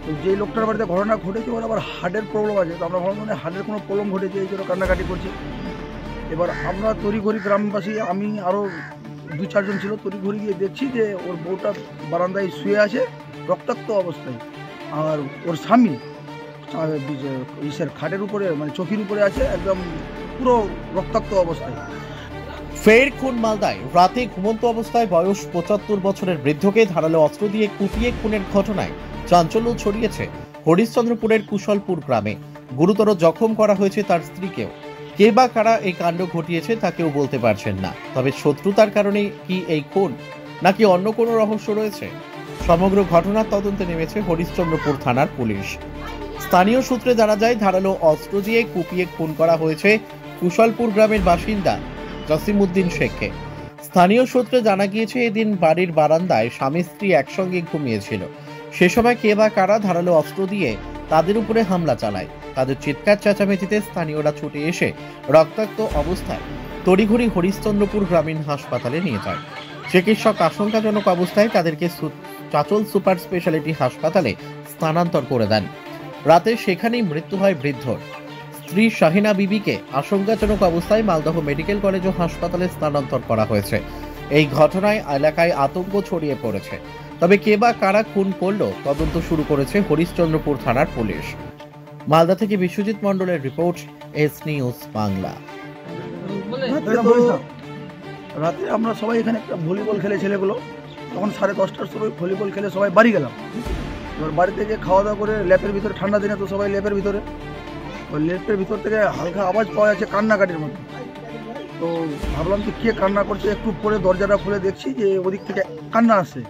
তো যেই লোকটার বাড়িতে ঘটনা ঘটেছে ওর আবার হার্টের প্রবলেম আছে, তো আমরা ভাবলাম মানে হার্টের কোনো প্রবলেম ঘটেছে, এই জন্য কান্নাকাটি করছে। এবার আমরা তড়িঘড়ি গ্রামবাসী, আমি আরও 2-4 জন ছিল, তড়িঘড়ি গিয়ে দেখছি যে ওর বউটা বারান্দায় শুয়ে আছে রক্তাক্ত অবস্থায়, আর ওর স্বামী ইসের খাটের উপরে মানে চৌকির উপরে আছে একদম পুরো রক্তাক্ত অবস্থায়। ফের খুন মালদায়। রাতে ঘুমন্ত অবস্থায় বয়স 75 বছরের বৃদ্ধকে ধারালো অস্ত্র দিয়ে কুপিয়ে খুনের ঘটনায় চাঞ্চল্য ছড়িয়েছে হরিশ্চন্দ্রপুরের কুশলপুর গ্রামে। গুরুতর জখম করা হয়েছে তার স্ত্রীকেও। কে বা কারা এই কাণ্ড ঘটিয়েছে তা কেউ বলতে পারছেন না। তবে শত্রুতার কারণে কি এই খুন, নাকি অন্য কোনো রহস্য রয়েছে? সমগ্র ঘটনার তদন্তে নেমেছে হরিশ্চন্দ্রপুর থানার পুলিশ। স্থানীয় সূত্রে জানা যায়, ধারালো অস্ত্র দিয়ে কুপিয়ে খুন করা হয়েছে কুশলপুর গ্রামের বাসিন্দা জসিমউদ্দিন শেখকে। স্থানীয় সূত্রে জানা গিয়েছে, এদিন বাড়ির বারান্দায় স্বামী স্ত্রী একসঙ্গে ঘুমিয়েছিল। সে সময় কে বা কারা ধারালো অস্ত্র দিয়ে তাদের উপরে হামলা চালায়। তাদের চিৎকার চেঁচামেচিতে স্থানীয়রা ছুটে এসে রক্তাক্ত অবস্থায় তড়িঘড়ি হরিশ্চন্দ্রপুর গ্রামীণ হাসপাতালে নিয়ে যায়। চিকিৎসক আশঙ্কাজনক অবস্থায় তাদেরকে চাচল সুপার স্পেশালিটি হাসপাতালে স্থানান্তর করে দেন। রাতে সেখানেই মৃত্যু হয় বৃদ্ধর। স্ত্রী শাহিনা বিবিকে আশঙ্কাজনক অবস্থায় মালদহ মেডিকেল কলেজ ও হাসপাতালে স্থানান্তর করা হয়েছে। এই ঘটনায় এলাকায় আতঙ্ক ছড়িয়ে পড়েছে। তবে কে বা কারা খুন করল তদন্ত শুরু করেছে হরিশ্চন্দ্রপুর থানার পুলিশ। মালদা থেকে বিশ্বজিৎ মণ্ডলের রিপোর্ট, এস নিউজ বাংলা। রাতে আমরা সবাই এখানে একটা ভলিবল খেলে ছেলেগুলো, তখন 10:30টার সময় ভলিবল খেলে সবাই বাড়ি গেলাম। এবার বাড়িতে গিয়ে খাওয়া দাওয়া করে ল্যাপের ভিতরে, ঠান্ডা দিনে তো সবাই ল্যাপের ভিতরে, ওই ল্যাপের ভিতর থেকে হালকা আওয়াজ পাওয়া যাচ্ছে কান্নাকাটির মতো। তো ভাবলাম যে কে কান্না করছে, একটু পরে দরজাটা খুলে দেখছি যে ওদিক থেকে কান্না আসছে।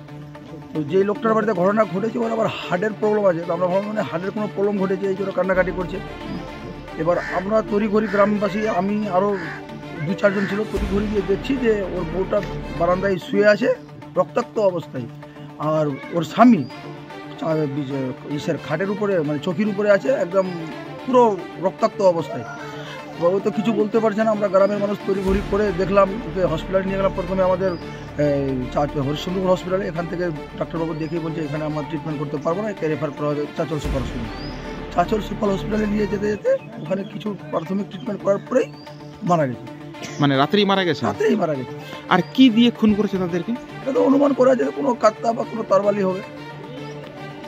তো যেই লোকটার বাড়িতে ঘটনা ঘটেছে ওর আবার হার্টের প্রবলেম আছে, তো আমরা ভাবলাম মানে হার্টের কোনো প্রবলেম ঘটেছে, এই জন্য কান্নাকাটি করছে। এবার আমরা তড়িঘড়ি গ্রামবাসী, আমি আরও 2-4 জন ছিল, তড়িঘড়ি গিয়ে দেখছি যে ওর বউটা বারান্দায় শুয়ে আছে রক্তাক্ত অবস্থায়, আর ওর স্বামী ইসের খাটের উপরে মানে চৌকির উপরে আছে একদম পুরো রক্তাক্ত অবস্থায়। ও তো কিছু বলতে পারছে না। আমরা গ্রামের মানুষ তড়িঘড়ি করে দেখলাম যে হসপিটালে নিয়ে গেলাম। প্রথমে আমাদের হরিশ্চন্দ্রপুর হসপিটালে, এখান থেকে ডাক্তারবাবু দেখেই বলছে এখানে আমরা ট্রিটমেন্ট করতে পারবো না, একে রেফার করা হবে চাচল সুপার হসপিটালে। চাচল সুপার হসপিটালে নিয়ে যেতে যেতে ওখানে কিছু প্রাথমিক ট্রিটমেন্ট করার পরেই মারা গেছে। মানে রাত্রেই মারা গেছে? রাত্রেই মারা গেছে। আর কি দিয়ে খুন করেছে তাদেরকে? এটা তো অনুমান করা যায় কোনো কাত্তা বা কোনো তরবালি হবে।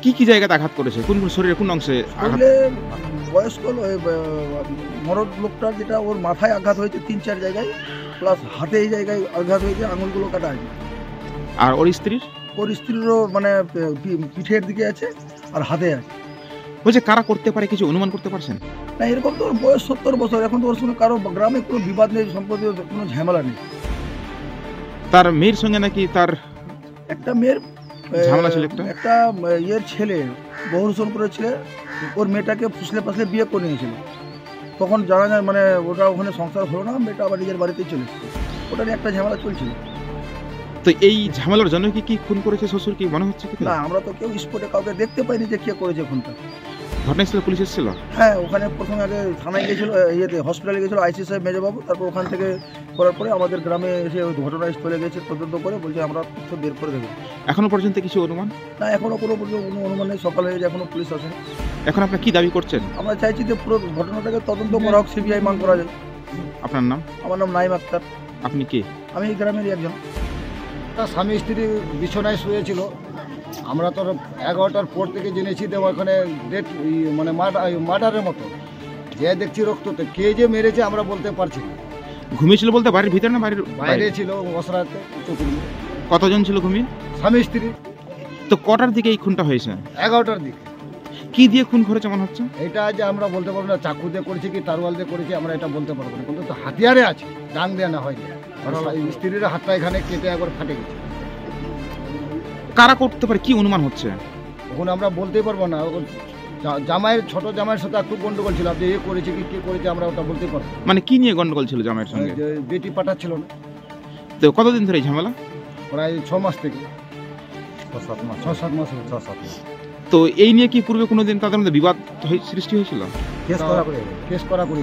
কি কি জায়গাতে আঘাত করেছে, কোন কোন শরীরে কোন অংশে আঘাত? বয়স্ক মরদ লোকটার যেটা ওর মাথায় আঘাত হয়েছে 3-4 জায়গায়, প্লাস হাতে এই জায়গায় আঘাত হয়েছে, আঙুলগুলো কাটা আছে। আর ওর স্ত্রীর? ওর স্ত্রীরও মানে পিঠের দিকে আছে আর হাতে আছে। বলছে কারা করতে পারে, কিছু অনুমান করতে পারছেন? না, এরকম তো ওর বয়স 70 বছর, এখন তো ওর সঙ্গে কারো গ্রামে কোনো বিবাদ নেই, সম্পত্তি কোনো ঝামেলা নেই। তার মেয়ের সঙ্গে নাকি তার একটা মেয়ের ঝামেলা ছিল, একটা ইয়ের ছেলে, বহুরূপপুরের ছেলে, ওর মেয়েটাকে ফুসলে ফাসলে বিয়ে করে নিয়েছিল। তখন জানা যায় মানে ওটা ওখানে সংসার হলো না, মেয়েটা আবার নিজের বাড়িতেই চলে এসেছে। ওটা নিয়ে একটা ঝামেলা চলছিল। তো এই ঝামেলার জন্য কি খুন করেছে শ্বশুর, কি মনে হচ্ছে? না, আমরা তো কেউ স্পটে কাউকে দেখতে পাইনি যে কে করেছে খুনটা। ঘটনাস্থলে পুলিশ এসেছিল? হ্যাঁ, ওখানে প্রথমে আগে থানায় গিয়েছিল, ইয়েতে হসপিটালে গিয়েছিল আইসি সাহেব মেজবাবু। তারপর ওখান থেকে করার পরে আমাদের গ্রামে এসে ওই ঘটনাস্থলে গেছে, তদন্ত করে বলছে আমরা তথ্য বের করে দেবো। এখনো পর্যন্ত কিছু অনুমান? না, এখনো কোনো অনুমান নেই। সকালে এখনো পুলিশ আসে। এখন আপনারা কি দাবি করছেন? আমরা চাইছি যে পুরো ঘটনাটাকে তদন্ত করা হোক, সিবিআই মান করা যায়। আপনার নাম? আমার নাম নাইম আক্তার। আপনি কে? আমি এই গ্রামেরই একজন। তার স্বামী স্ত্রী বিছানায় শুয়েছিল। আমরা তো 11টার পর থেকে জেনেছি যে ওখানে ডেট মানে মার্ডারের মতো, যে দেখছি রক্ততে। কে যে মেরেছে আমরা বলতে পারছি না। ঘুমিয়েছিল বলতে বাড়ির ভিতরে না বাইরে? বাইরে ছিল, অসরাতে। কতজন ছিল ঘুমিয়ে? স্বামী স্ত্রী। তো কটার দিকে এই খুনটা হয়েছে? 11টার দিকে। কি দিয়ে খুন করেছে মনে হচ্ছে? এটা যে আমরা বলতে পারবো না, চাকু দিয়ে করেছি কি তারওয়াল দিয়ে করেছি আমরা এটা বলতে পারবো না, কিন্তু তো হাতিয়ারে আছে, ডাং দেওয়া না হয়নি। স্ত্রীর হাতটা এখানে কেটে একবার ফাটে গেছে। কারা করতে পারে, কি অনুমান হচ্ছে? এখন আমরা বলতেই পারবো না। জামাইয়ের, ছোট জামাইয়ের সাথে একটু গন্ডগোল ছিল, আপনি এ করেছে কি কে করেছে আমরা ওটা বলতে পারবো। মানে কি নিয়ে গন্ডগোল ছিল জামাইয়ের সঙ্গে? বেটি পাঠাচ্ছিল না। তো কতদিন ধরে এই ঝামেলা? প্রায় 6 মাস থেকে 6-7 মাস। তো এই নিয়ে কি পূর্বে কোনোদিন তাদের মধ্যে বিবাদ সৃষ্টি হয়েছিল? কেস করা করে।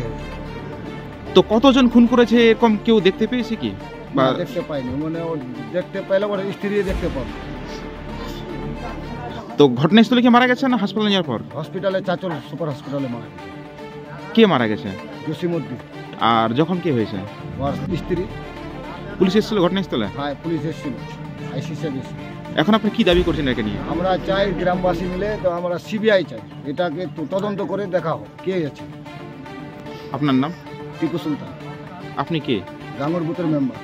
তো কতজন খুন করেছে এরকম কেউ দেখতে পেয়েছে কি? বা দেখতে পাইনি, মানে ও দেখতে পাইলে ওর স্ত্রী দেখতে পাবে। তো ঘটনাস্থলে কি মারা গেছে না হাসপাতালে যাওয়ার পর? হসপিটালে চাচল সুপার হসপিটালে মারা গেছে। কে মারা গেছে? জসিমউদ্দিন আর যখন কে হয়েছে? ওর স্ত্রী। পুলিশ এসেছিল ঘটনাস্থলে? হ্যাঁ, পুলিশ এসেছিল, আইসি সাহেব এসেছিল। এখন আপনি কি দাবি করছেন একে নিয়ে? আমরা চাই গ্রামবাসী মিলে, তো আমরা সিবিআই চাই, এটাকে তদন্ত করে দেখা হোক কে আছে। আপনার নাম? টিপু সুলতান, আপনি কে? গাঙ্গুর বুথের মেম্বার।